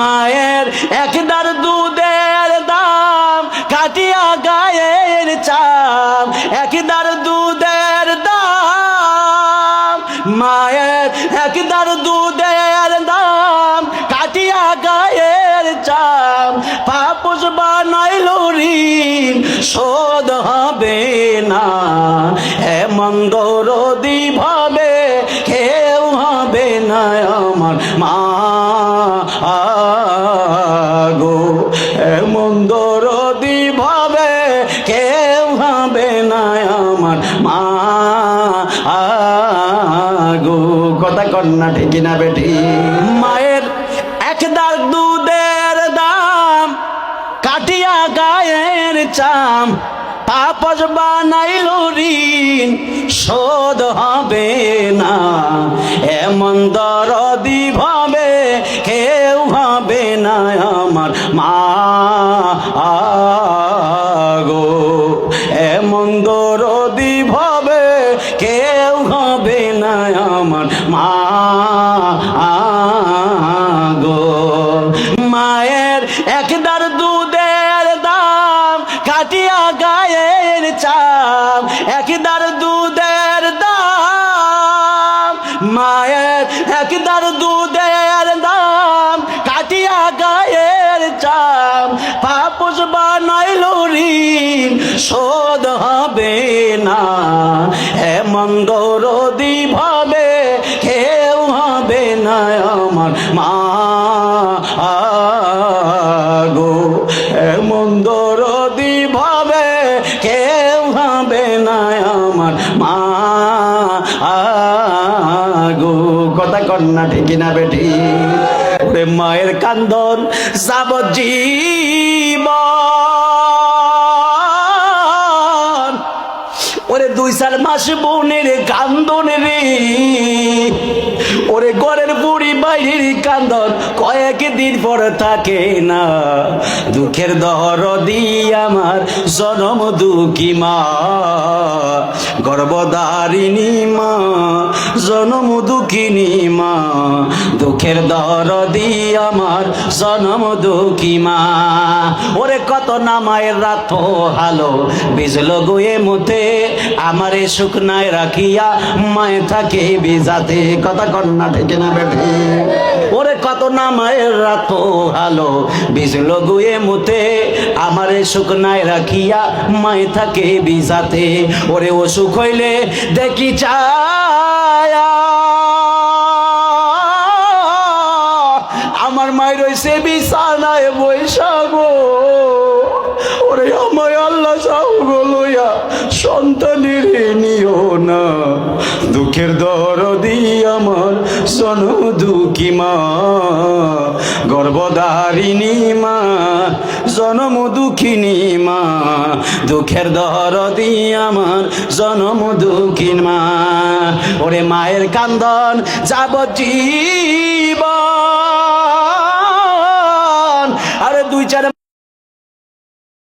মায়ের একদার দুধের দাম কাটিয়া গায়ের চাম, একদার দুধের দাম, মায়ের একদার দুধের দাম কাটিয়া গায়ের চাম, পাপস বানাইল ঋণ শোধ হবে না, এমন দরদি ভাবে কেউ হবে না আমার মা গো, এমন দরদি ভাবে কেউ হবে না আমার মা গো। কথা কন্যা ঠিক না বেটি? মায়ের একদার দুধের দাম কাটিয়া গায়ের চাম, পাপস বানাইল ঋণ শোধ হবে না, এমন দরদি ভাবে কেউ হবে না আমার মা গো, এমন দরদি ভাবে কেউ হবে না আমার মা গো। মায়ের একদার দুধের দাম কাটিয়া গায়ের চাম, একদার দুধের দাম, মায়ের একদার দুধের দাম কাটিয়া গায়ের চাম, পাপস বানাইল ঋণ শোধ হবে না, এমন দরদি ভাবে কেউ হবে না আমার মা গো, এমন দরদি ভাবে কেউ হবে না আমার মা গো। কথা কন্যা ঠিক না বেটি? মায়ের কান্দন যাবজ্জীবন, ওরে 2-4 মাস বোনের কান্দন রে, ওরে ঘরের বুড়ি বাইরের কান্দন কয়েকদিন পর থাকে না, দুঃখের দরদি আমার জনম দুঃখী মা, গর্ভধারিণী মা, জনম দুঃখিনী মা, দুঃখের দরদি আমার জনম দুঃখী মা। ওরে কত না মায়ের রাত হালো বিজলো গুয়ে মতে, আমারে শুকনায় রাখিয়া মায়ে থাকে বিজাতে। কথা কন্যা ঠিক না বেটি? ওরে কত না মায়ের রাত হালো বিজলো গুয়ে মতে, আমারে শুকনায় রাখিয়া মায়ে থাকে বিজাতে। ওরে অসুখ হইলে দেখি চায়া আমার মায়ের রয়েছে বিছানায় বৈশাগো, ওরে আমায় আল্লাহ সাহগো লইয়া সন্তানের নিও না, দুঃখের দরদি আমার জনম দুঃখী মা, গর্ভধারিণী মা, জনম দুঃখিনী মা, দুঃখের দরদি আমার জনম দুঃখী মা। ওরে মায়ের কান্দন যাবজ্জীবন,